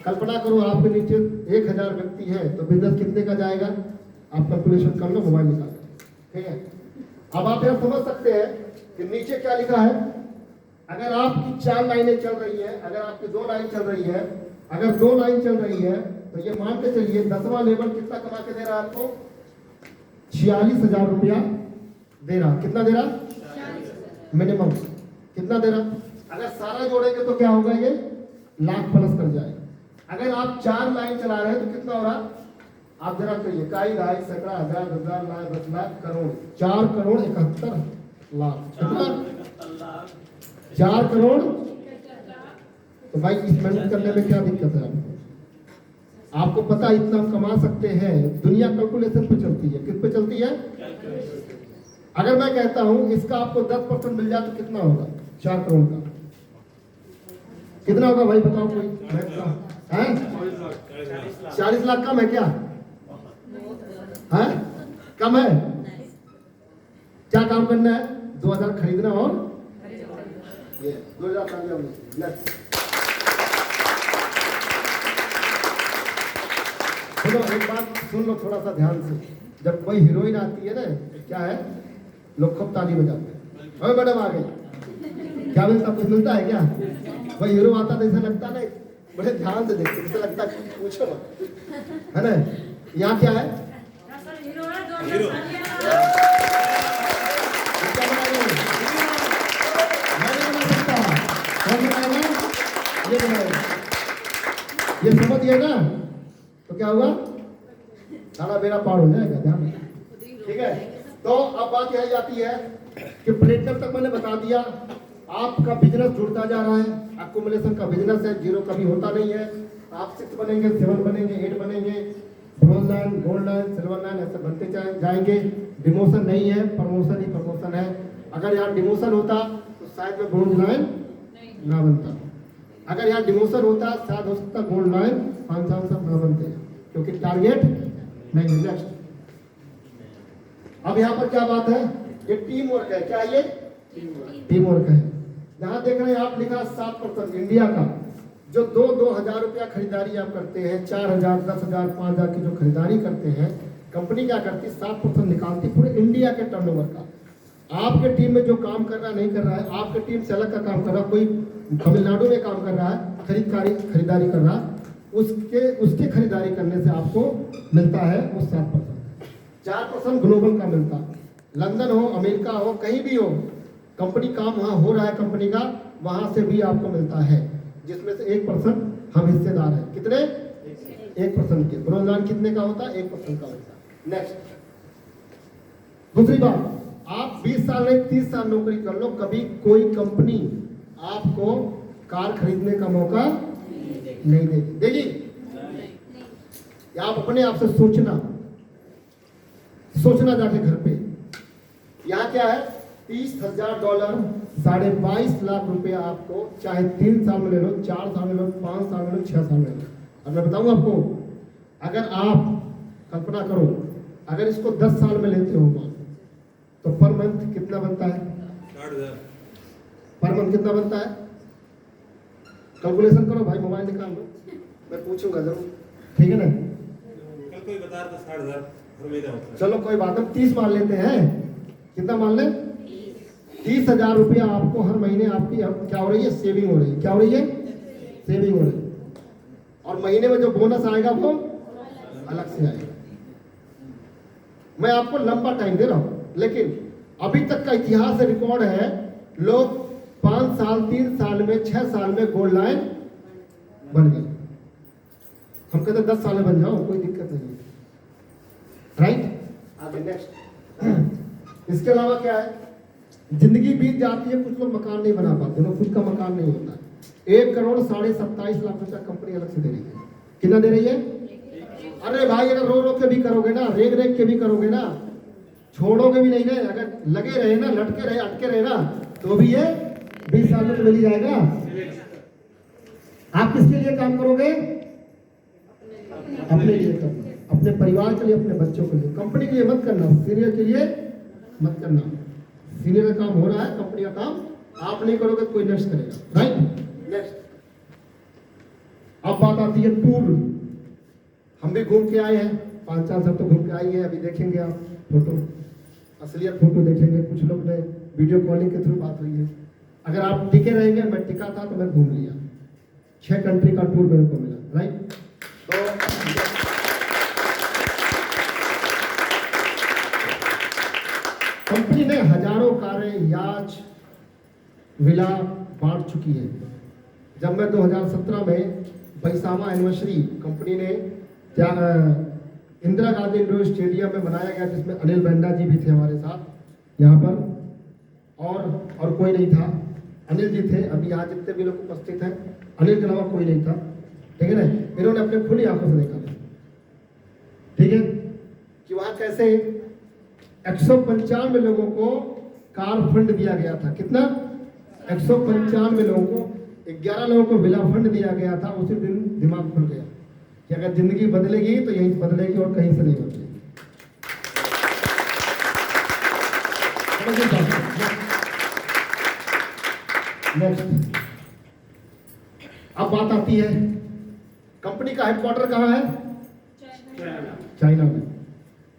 कल्पना करो आपके नीचे 1000 व्यक्ति है तो बिजनेस कितने का जाएगा? आप कैलकुलेशन कर लो, मोबाइल निकाल। ठीक है, अब आप यह समझ सकते हैं कि नीचे क्या लिखा है। अगर आपकी 4 लाइनें चल रही है, अगर आपकी 2 लाइन चल रही है, अगर 2 लाइन चल रही है तो ये मान के चलिए 10वां लेवल कितना कमा के दे रहा है आपको? 46,000 रुपया दे रहा। कितना दे रहा? मिनिमम। कितना दे रहा? अगर सारा जोड़ेंगे तो क्या होगा? ये लाख प्लस कर जाएगा। अगर आप 4 लाइन चला रहे हैं तो कितना हो रहा? आप जरा कहिए, काई ढाई सैकड़ा हजार 10,000 लाख 10 लाख करोड़, 4 करोड़ 71 लाख। कितना? 4 करोड़। तो भाई इस मेहनत करने में क्या दिक्कत है आपको? आपको पता इतना हम कमा सकते हैं। दुनिया कैलकुलेशन पे चलती है, किस पे चलती है? अगर मैं कहता हूं इसका आपको 10% मिल जाए तो कितना होगा? 4 करोड़ का कितना होगा भाई बताओ कोई? 40 लाख कम है क्या? है? कम है? क्या काम करना है? 2000 खरीदना और 2000 कर लिया हमने। सुनो एक बात सुन लो थोड़ा सा ध्यान से। जब कोई हीरोइन आती है ना, क्या है, लोग खूब ताली बजाते हैं। ओए मैडम आ गई, क्या मिलता? कुछ मिलता है क्या? कोई हीरो आता तो ऐसा लगता ना, बड़े ध्यान से देखते, ऐसा लगता पूछो मत, है ना? यहाँ क्या है? हीरो। ये समझ गए ना? तो क्या हुआ? सारा बेड़ा पार हो जाएगा, ध्यान। ठीक है, तो अब बात यह जाती है कि प्लेटफॉर्म तक मैंने बता दिया। आपका बिजनेस जुड़ता जा रहा है, एक्युमुलेशन का बिजनेस है, जीरो कभी होता नहीं है। आप 6 बनेंगे, 7 बनेंगे, 8 बनेंगे, bronze line, gold line, silver line, ऐसे बनते जाएंगे। डिमोशन नहीं है, प्रमोशन ही प्रमोशन है। अगर यहाँ डिमोशन होता तो शायद में ब्रोंज लाइन ना बनता। अगर यहाँ डिमोशन होता शायद हो सकता गोल्ड लाइन 5 साल तक ना बनते, क्योंकि टारगेट नहीं है। नेक्स्ट, अब यहाँ पर क्या बात है? ये टीम वर्क है। क्या ये? टीम वर्क है। यहाँ देख रहे हैं आप, लिखा 7% इंडिया का जो 2,000 रुपया खरीदारी आप करते हैं, 4,000, 10,000, 5,000 की जो खरीदारी करते हैं, कंपनी क्या करती है? 7% निकालती पूरे इंडिया के टर्नओवर का। आपके टीम में जो काम कर रहा है नहीं कर रहा है, आपके टीम से अलग का काम कर रहा है, कोई तमिलनाडु में काम कर रहा है, खरीदारी कर रहा है, उसके खरीदारी करने से आपको मिलता है वो 7%। 4% ग्लोबल का मिलता है। लंदन हो, अमेरिका हो, कहीं भी हो, कंपनी काम वहाँ हो रहा है, कंपनी का वहाँ से भी आपको मिलता है, जिसमें से 1% हम हिस्सेदार हैं। कितने? 1% के। ब्रोंज कितने का होता है? 1% का होता है। नेक्स्ट, दूसरी बात, आप 20 साल नहीं 30 साल नौकरी कर लो, कभी कोई कंपनी आपको कार खरीदने का मौका नहीं देगी। देगी? आप अपने आप से सोचना जाके घर पे। यहाँ क्या है, $30,000, $22,00,000 आपको चाहे 3 साल में ले लो, 4 साल में ले लो, 5 साल में ले लो, 6 साल में ले लो। अब मैं बताऊं आपको, अगर आप कल्पना करो, अगर इसको 10 साल में लेते हो तो पर मंथ कितना बनता है? 60,000 पर मंथ कितना बनता है? कैलकुलेशन करो भाई, मोबाइल निकाल लो, मैं पूछूंगा जरूर, ठीक है ना? कल कोई बता रहा था 60,000 हर महीना होता है। चलो कोई बात नहीं, 30 मान लेते हैं। कितना मान लें? 30,000 रुपया आपको हर महीने आपकी क्या हो रही है? सेविंग हो रही है। क्या हो रही है? सेविंग हो रही है। और महीने में जो बोनस आएगा वो अलग से आएगा। मैं आपको लंबा टाइम दे रहा हूं, लेकिन अभी तक का इतिहास रिकॉर्ड है, लोग 5 साल, 3 साल में, 6 साल में गोल्ड लाइन बन गए। हम कहते 10 साल में बन जाओ, कोई दिक्कत नहीं है, राइट? आगे नेक्स्ट। इसके अलावा क्या है, जिंदगी बीत जाती है, कुछ लोग मकान नहीं बना पाते, उन्हें खुद का मकान नहीं होता है। 1,27,50,00,000 रुपया कंपनी अलग से दे रही है। कितना दे रही है? अरे भाई, अगर रो रो के भी करोगे ना, रेग रेग के भी करोगे ना, छोड़ोगे भी नहीं ना, अगर लगे रहे ना, लटके रहे, अटके रहे ना, तो भी ये 20 साल में तो मिल ही जाएगा। आप किसके लिए काम करोगे? अपने लिए करना, अपने परिवार के लिए, अपने बच्चों के लिए। कंपनी के लिए मत करना, सीनियर के लिए मत करना। सीनियर का काम हो रहा है, कंपनी का काम आप नहीं करोगे तो कोई नेक्स्ट करेगा, राइट? नेक्स्ट। अब बात आती है टूर। हम भी घूम के आए हैं, 5-4 साल तो घूम के आई है। अभी देखेंगे आप फोटो, असलियत फोटो देखेंगे। कुछ लोग ने वीडियो कॉलिंग के थ्रू बात हुई है। अगर आप टिके रहेंगे, मैं टिका था तो मैं घूम लिया, 6 कंट्री का टूर मेरे को मिला, राइट? तो कंपनी ने हजारों कारें, याच, विला बांट चुकी है। जब मैं 2017 में बैसामा एनिवर्सरी कंपनी ने क्या इंदिरा गांधी इंडोर स्टेडियम में बनाया गया, जिसमें अनिल बंडा जी भी थे हमारे साथ यहाँ पर, और कोई नहीं था। अनिल जी थे। अभी यहाँ जितने भी लोग उपस्थित हैं, अनिल के अलावा कोई नहीं था, ठीक है ना? इन्होंने अपने खुली आंखों से देखा, ठीक है, कि वहाँ कैसे 195 लोगों को कार फंड दिया गया था। कितना? 195 लोगों को, 11 लोगों को विला फंड दिया गया था। उसी दिन दिमाग खुल गया कि अगर जिंदगी बदलेगी तो यहीं से बदलेगी और कहीं से नहीं बदलेगी। नेक्स्ट। अब बात आती है, कंपनी का हेडक्वार्टर कहाँ है? चाइना में।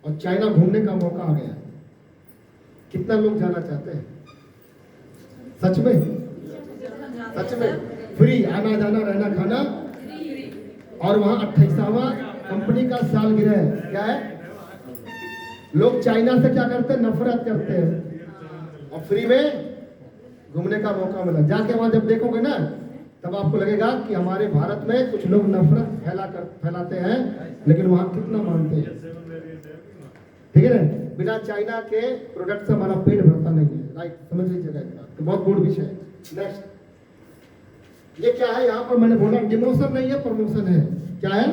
और चाइना घूमने का मौका आ गया। कितना लोग जाना चाहते हैं? सच में? सच में फ्री, आना जाना रहना खाना। और वहां 28वां कंपनी का सालगिरह है। क्या है? लोग चाइना से क्या करते हैं? नफरत करते हैं, और फ्री में घूमने का मौका मिला। जाके वहां जब देखोगे ना, तब आपको लगेगा कि हमारे भारत में कुछ लोग नफरत फैलाते हैं, लेकिन वहां कितना मानते हैं, ठीक है ना? बिना चाइना के प्रोडक्ट से हमारा पेट भरता नहीं है, राइट? समझ लीजिएगा, तो बहुत गुड विषय है। नेक्स्ट, ये क्या है? यहाँ पर मैंने बोला डिमोशन नहीं है, प्रमोशन है। क्या है?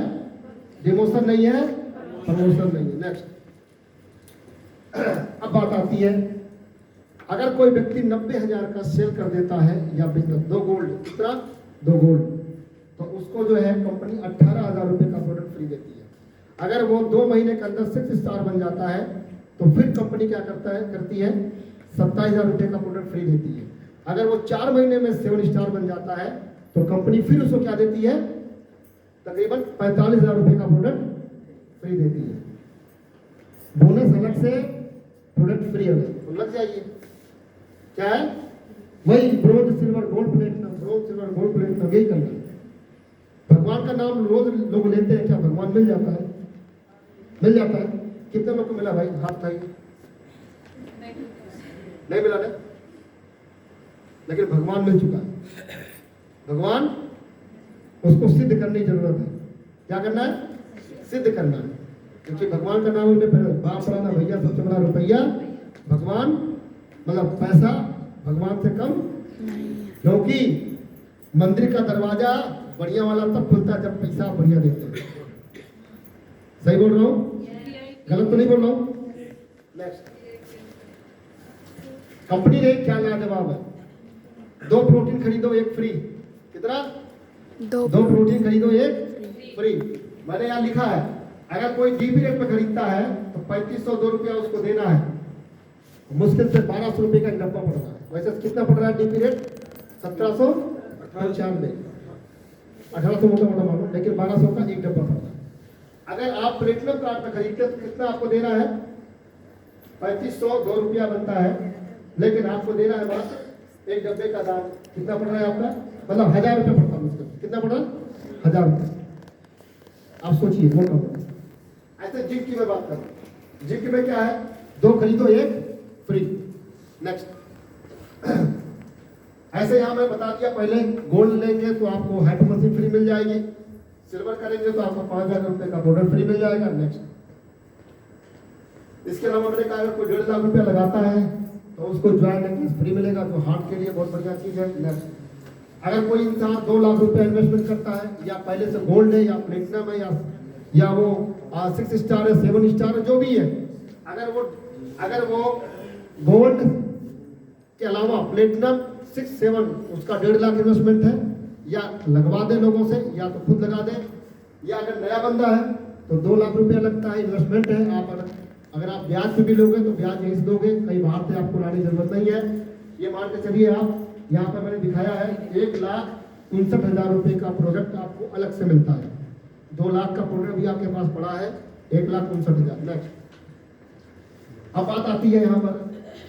डिमोशन नहीं है, प्रमोशन नहीं है। नेक्स्ट। अब बात आती है, अगर कोई व्यक्ति 90,000 का सेल कर देता है या बिजनेस, 2 गोल्ड, कितना? 2 गोल्ड, तो उसको जो है कंपनी 18,000 रुपये का प्रोडक्ट फ्री देती है। अगर वो 2 महीने के अंदर 6 स्टार बन जाता है, तो फिर कंपनी क्या करती है 27,000 रुपये का प्रोडक्ट फ्री देती है। अगर वो 4 महीने में 7 स्टार बन जाता है, तो कंपनी फिर उसको क्या देती है? तकरीबन 45,000 रुपये का प्रोडक्ट फ्री देती है। बोनस अलग से, प्रोडक्ट फ्री अलग, तो लग जाइए। क्या है? वही bronze silver gold platinum, bronze silver gold platinum, यही करना है। भगवान का नाम रोज लोग लेते हैं, क्या भगवान मिल जाता है? मिल जाता है। कितने लोग को मिला भाई? हाथ उठाइए। नहीं मिला ना? लेकिन भगवान मिल चुका है। भगवान, उसको सिद्ध करने की जरूरत है। क्या करना है? सिद्ध करना है। क्योंकि भगवान का नाम उनमें बाप राना भैया सबसे बड़ा रुपया भगवान मतलब पैसा भगवान से कम, नहीं है। क्योंकि मंदिर का दरवाजा बढ़िया वाला तब खुलता है जब पैसा बढ़िया देते हैं। सही बोल रहा हूँ? गलत तो नहीं बोल रहा हूँ? नेक्स्ट, कंपनी ने क्या लाजवाब है, 2 प्रोटीन खरीदो 1 फ्री। कितना? 2 2 प्रोटीन खरीदो 1 फ्री। मैंने यहाँ लिखा है अगर कोई डीपी रेट में खरीदता है तो 3502 रुपया उसको देना है। मुश्किल से 1200 रुपये का एक डब्बा पड़ रहा है। वैसे कितना पड़ रहा है डीपी रेट? 1795, 1800 मोटा मोटा मालूम, लेकिन 1200 का एक डब्बा पड़ रहा है। अगर आप प्लेटिनम कार्ड में खरीदते तो कितना आपको देना है? 3502 रुपया बनता है, लेकिन आपको देना है बस एक डब्बे का दाम कितना पड़ रहा है आपका? मतलब 1000 रुपया पड़ता है मुश्किल। कितना पड़ रहा है? 1000 रुपया। आप सोचिए वो कम। ऐसे जिम की मैं बात कर रहा हूँ। जिम की में क्या है? 2 खरीदो 1 फ्री। नेक्स्ट, ऐसे यहाँ मैं बता दिया पहले, गोल्ड लेंगे तो आपको हाइपर मशीन फ्री मिल जाएगी, सिल्वर करेंगे तो आपको 5000 रुपये का बॉर्डर फ्री मिल जाएगा। नेक्स्ट, इसके अलावा मैंने कहा अगर कोई 1.5 लाख रुपया लगाता है तो उसको ज्वाइन नेकलेस फ्री मिलेगा, तो हार्ट के लिए बहुत बढ़िया चीज है। नेक्स्ट, अगर कोई इंसान 2 लाख रुपया इन्वेस्टमेंट करता है, या पहले से गोल्ड है या प्लेटिनम है या वो 6 स्टार है 7 स्टार है जो भी है, अगर वो गोल्ड के अलावा प्लेटिनम 6, 7 उसका 1.5 लाख इन्वेस्टमेंट है, या लगवा दे लोगों से या तो खुद लगा दे, या अगर नया बंदा है तो 2 लाख रुपया लगता है, इन्वेस्टमेंट है। आप अगर आप ब्याज पे भी लोगे तो ब्याज यहीं से दोगे, कहीं बाहर से आपको लाने की जरूरत नहीं है। ये मान के चलिए आप यहाँ पर मैंने दिखाया है 1,59,000 रुपये का प्रोडक्ट आपको अलग से मिलता है। 2 लाख का प्रोडक्ट भी आपके पास पड़ा है, 1,59,000। नेक्स्ट, अब बात आती है यहाँ पर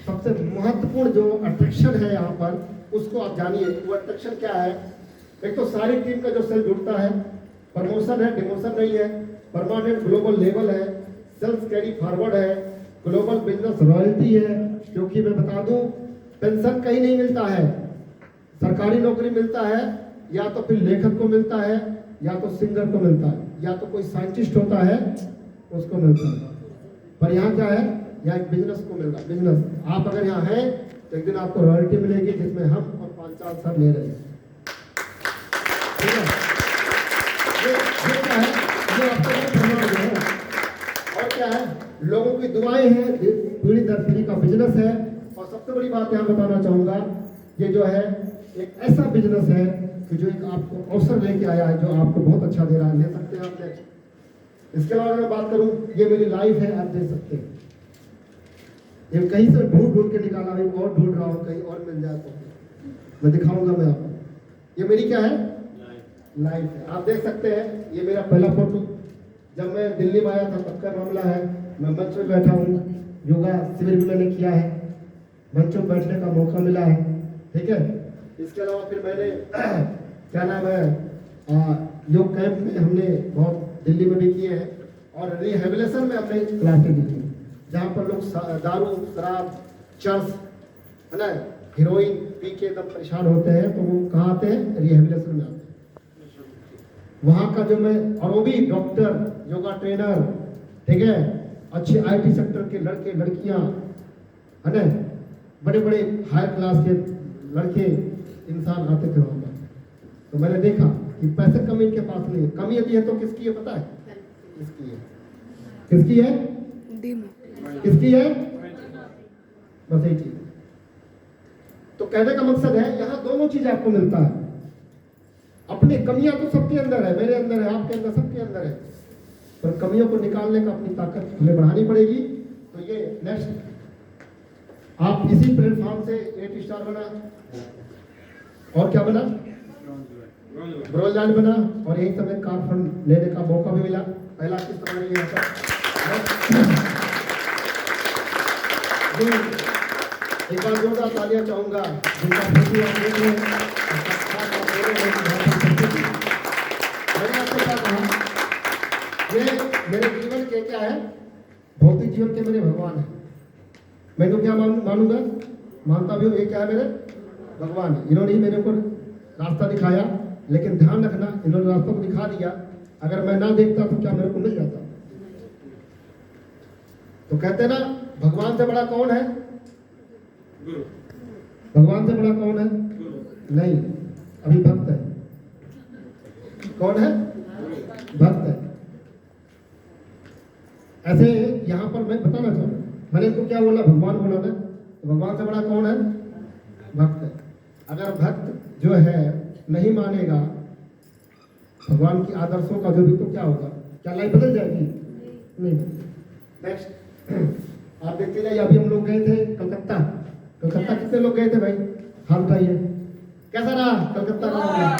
सबसे महत्वपूर्ण जो अट्रैक्शन है यहाँ पर, उसको आप जानिए। वो अट्रैक्शन क्या है? एक तो सारी टीम का जो सेल जुड़ता है, प्रमोशन है, डिमोशन नहीं है, परमानेंट ग्लोबल लेवल है, सेल्स कैरी फॉरवर्ड है, ग्लोबल बिजनेस रॉयल्टी है। क्योंकि मैं बता दूं पेंशन कहीं नहीं मिलता है, सरकारी नौकरी मिलता है, या तो फिर लेखक को मिलता है, या तो सिंगर को मिलता है, या तो कोई साइंटिस्ट होता है उसको मिलता है। पर यहाँ क्या है? यहाँ एक बिजनेस को मिल रहा है। बिजनेस, आप अगर यहाँ हैं तो एक दिन आपको रॉयल्टी मिलेगी, जिसमें हम और 5-4 साल ले रहे हैं। ठीक है? ये क्या है? ये आपका प्रमाण है। और क्या है? लोगों की दुआएं हैं, पीढ़ी दर पीढ़ी का बिजनेस है। और सबसे बड़ी बात यहाँ बताना चाहूंगा, ये जो है एक ऐसा बिजनेस है कि जो एक आपको अवसर लेके आया है, जो आपको बहुत अच्छा दे रहा है, ले सकते हैं आप। इसके अलावा मैं बात करूं, ये मेरी लाइफ है, आप देख सकते हैं। ये कहीं से ढूंढ के निकाला, मैं और ढूंढ रहा हूँ, कहीं और मिल जाए तो मैं दिखाऊंगा मैं आपको। ये मेरी क्या है? लाइफ है। आप देख सकते हैं, ये मेरा पहला फोटो जब मैं दिल्ली में आया था तब का मामला है। मैं मंच में बैठा हूँ, योगा शिविर भी मैंने किया है, मंचों में बैठने का मौका मिला है। ठीक है? इसके अलावा फिर मैंने क्या नाम है, योग कैंप में हमने बहुत दिल्ली में भी किए हैं, और रिहेबिलिटेशन में हमने क्लासें दी थी, जहाँ पर लोग दारू, शराब, चर्स, है ना, हीरोइन पी के एकदम परेशान होते हैं, तो वो कहाँ आते हैं? रिहेबिलिटेशन में आते हैं। वहाँ का जो मैं, और वो भी डॉक्टर, योगा ट्रेनर, ठीक है, अच्छे IT सेक्टर के लड़के लड़कियाँ, है ना, बड़े बड़े हाई क्लास के लड़के इंसान आते थे वहाँ पर। तो मैंने देखा कि पैसे कमी इनके पास नहीं है। कमी यदि है तो किसकी है पता है? किसकी है? किसकी है? किसकी है? बस यही चीज। तो कहने का मकसद है, यहाँ दोनों चीज आपको मिलता है। अपनी कमियां तो सबके अंदर है, मेरे अंदर है, आपके अंदर, सबके अंदर है, पर कमियों को निकालने का अपनी ताकत हमें बढ़ानी पड़ेगी। तो ये नेक्स्ट, आप इसी प्लेटफॉर्म से 8 स्टार बना, और क्या बना? ब्रॉन्ज लाइन बना, और यही समय कार फंड लेने का मौका भी मिला। पहला किस्त बना यहाँ पर। एक बार जोरदार तालियां चाहूंगा जिनका फोटो आप देख रहे हैं। मैंने आपसे क्या कहा, ये मेरे जीवन के क्या है? भौतिक जीवन के मेरे भगवान है। मैं तो क्या मानूंगा, मानता भी हूँ, ये क्या है? मेरे भगवान है। इन्होंने ही मेरे को रास्ता दिखाया, लेकिन ध्यान रखना, इन्होंने रास्ता को दिखा दिया, अगर मैं ना देखता तो क्या मेरे को मिल जाता? तो कहते ना, भगवान से बड़ा कौन है? गुरु भगवान से बड़ा कौन है? नहीं, अभी भक्त है। कौन है? भक्त है। ऐसे यहाँ पर मैं बताना चाहूँ, मैंने इनको क्या बोला? भगवान बोला ना। तो भगवान से बड़ा कौन है? भक्त है। अगर भक्त जो है नहीं मानेगा भगवान की आदर्शों का जो भी, तो क्या होगा? क्या लाइफ बदल जाएगी? नहीं। नेक्स्ट आप देखते जाइए, अभी हम लोग गए थे कलकत्ता। कलकत्ता कितने लोग गए थे भाई? हाथ उठाइए। कैसा रहा कलकत्ता का मामला?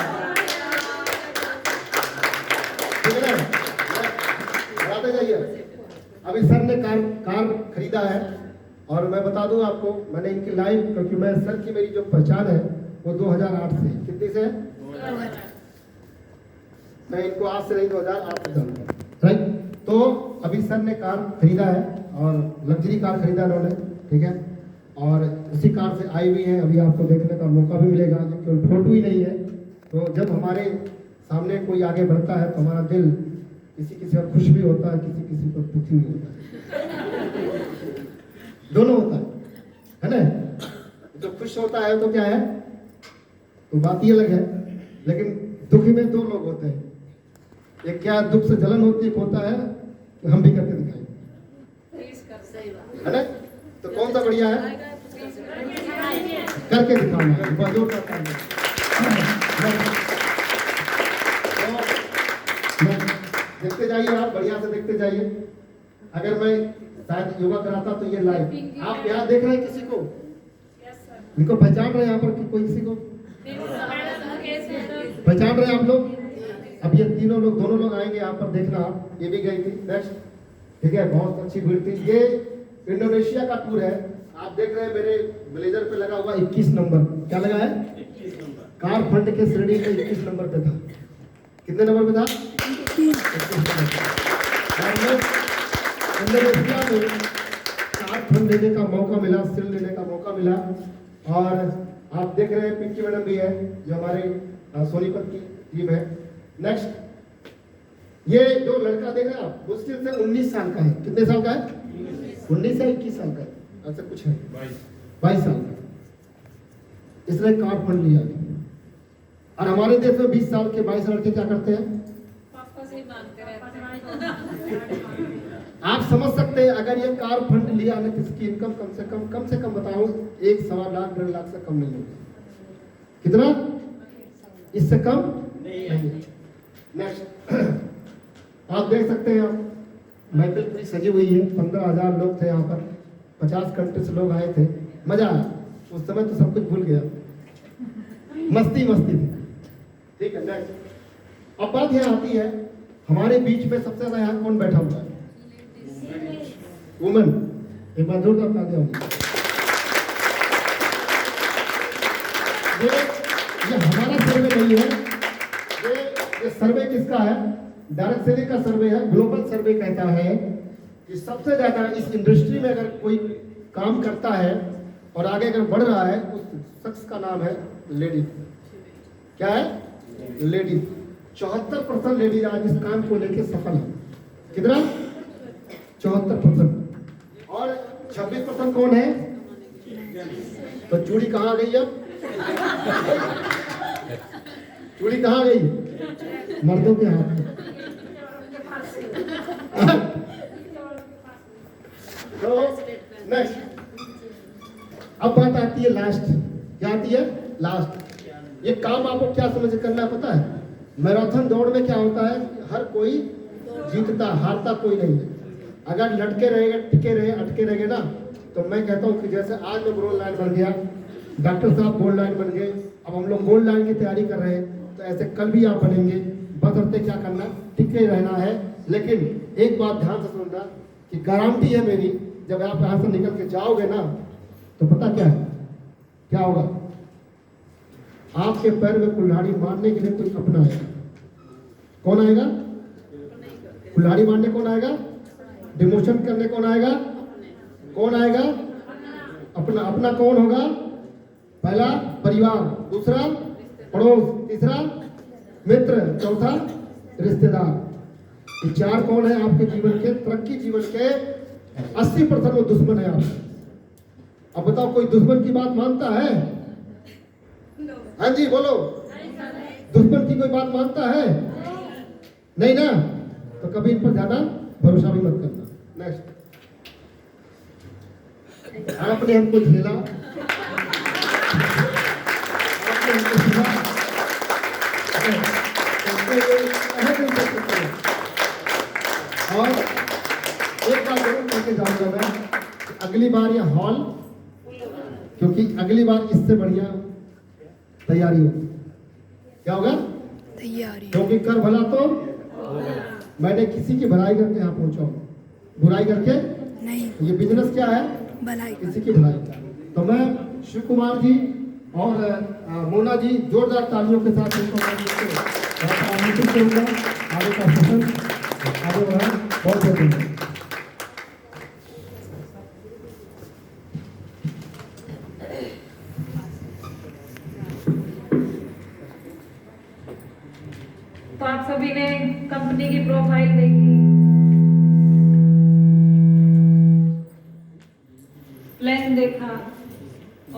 ठीक है ना? बढ़ाते जाइए। अभी सर ने कार खरीदा है, और मैं बता दूं आपको, मैंने इनकी लाइफ, क्योंकि मैं सर की मेरी जो पहचान है वो 2008 से, कितनी से? मैं इनको आज से नहीं 2008 से जानता हूं, राइट। तो अभी सर ने कार खरीदा है, और लग्जरी कार खरीदा इन्होंने, ठीक है। और उसी कार से आई हुई है, अभी आपको देखने का मौका भी मिलेगा। केवल फोटो ही नहीं है, तो जब हमारे सामने कोई आगे बढ़ता है तो हमारा दिल किसी किसी पर खुश भी होता है, किसी किसी पर दुखी भी होता है, दोनों होता है ना। जो खुश होता है तो क्या है, तो बात ये अलग है, लेकिन दुखी में दो लोग होते हैं। एक क्या दुख से जलन होती होता है कि हम भी करके दिखाएं, है ना। तो कौन सा बढ़िया है? करके दिखाना, जोर का काम देखते जाइए आप, बढ़िया से देखते जाइए। अगर मैं शायद योगा कराता तो ये लाइव आप यहाँ देख रहे हैं किसी को, इनको पहचान रहे हैं यहाँ पर कि कोई किसी को पहचान रहे हैं आप लोग? अब ये तीनों लोग, दोनों लोग आएंगे यहाँ पर, देखना आप। ये भी गई थी। नेक्स्ट, ठीक है, बहुत अच्छी भीड़ थी। ये इंडोनेशिया का टूर है। आप देख रहे हैं मेरे ब्लेजर पे लगा हुआ 21 नंबर। क्या लगा है? 21 नंबर। कार फंड के श्रेणी में 21 नंबर पे था। कितने नंबर पे था? 21 नंबर पे। इंडोनेशिया में कार फंड लेने का मौका मिला, सिल लेने का मौका मिला। और आप देख रहे हैं पिंकी मैडम भी है, जो हमारे सोनीपत की टीम है। नेक्स्ट, ये जो लड़का देख रहे हैं आप, मुश्किल से 19 साल का है। कितने साल का है? 19 से 21 साल का है, ऐसा कुछ है। 22 साल का। इसने कार फंड लिया। और हमारे देश में 20 साल के 22 लड़के क्या करते हैं? आप समझ सकते हैं, अगर ये कार फंड लिया ना, इसकी इनकम कम से कम बताऊं 1 सवा लाख 1.5 लाख से कम नहीं होगी। कितना? इससे कम नहीं। नेक्स्ट, आप देख सकते हैं, महफिल पूरी सजी हुई है। 15,000 लोग थे यहाँ पर, 50 कंट्री से लोग आए थे। मजा आया। उस समय तो सब कुछ भूल गया, मस्ती थी। ठीक है। नेक्स्ट, अब बात यह आती है, हमारे बीच में सबसे ज्यादा यहाँ कौन बैठा हुआ है? वुमेन। एक बार जोरदार तालियां होंगी। ये हमारा सर्वे नहीं है, ये सर्वे किसका है? डायरेक्ट सर्वे का सर्वे है। ग्लोबल सर्वे कहता है कि सबसे ज्यादा इस इंडस्ट्री में अगर कोई काम करता है और आगे अगर बढ़ रहा है, उस शख्स का नाम है लेडीज। क्या है? लेडीज। 74% लेडीज आज इस काम को लेकर सफल है। कितना? 74%। और 26% कौन है? तो चूड़ी कहाँ गई? अब चूड़ी कहाँ गई? मर्दों के हाथ में। तो नेक्स्ट, अब बात आती है लास्ट। क्या आती है? लास्ट। ये काम आपको क्या समझ करना है पता है? मैराथन दौड़ में क्या होता है? हर कोई जीतता, हारता कोई नहीं है। अगर लटके रहेगा, टिके रहे, अटके रहेंगे ना, तो मैं कहता हूँ कि जैसे आज मैं गोल्ड लाइन बन गया, डॉक्टर साहब गोल्ड लाइन बन गए, अब हम लोग गोल्ड लाइन की तैयारी कर रहे हैं, तो ऐसे कल भी आप बनेंगे। बस क्या करना, टिके रहना है। लेकिन एक बात ध्यान से सुनना कि गारंटी है मेरी, जब आप यहाँ से निकल के जाओगे ना, तो पता क्या है, क्या होगा? आपके पैर में कुल्हाड़ी मारने के लिए कोई अपना आएगा। कौन आएगा? कुल्हाड़ी मारने कौन आएगा? डिमोशन करने कौन आएगा? कौन आएगा? अपना। अपना कौन होगा? पहला परिवार, दूसरा पड़ोस, तीसरा मित्र, चौथा रिश्तेदार। ये 4 कौन है आपके जीवन के? तरक्की जीवन के 80% वो दुश्मन है आप। अब बताओ कोई दुश्मन की बात मानता है? हाँ जी बोलो, दुश्मन की कोई बात मानता है? नहीं ना, तो कभी इन पर ज्यादा भरोसा भी मत करना। नेक्स्ट, आपने हमको झेला, आपने हमको झेला, और एक बात जरूर करके जाऊंगा मैं, अगली बार ये हॉल, क्योंकि अगली बार इससे बढ़िया तैयारी होगी। क्या होगा? तैयारी। क्योंकि कर भला तो मैंने किसी की भलाई करके यहाँ पहुंचा हूँ, बुराई करके नहीं, ये बिजनेस क्या है? भलाई। किसी की भलाई। तो मैं शिव कुमार जी और मोना जी जोरदार तालियों के साथ इनको मैं आमंत्रित करूंगा आगे का सेशन आगे बढ़ा। बहुत बहुत धन्यवाद। तो आप सभी ने कंपनी की प्रोफाइल देखी, प्लान देखा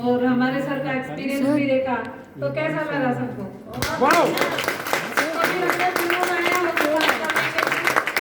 और हमारे सर का एक्सपीरियंस भी देखा, तो कैसा लगा सबको? वाह!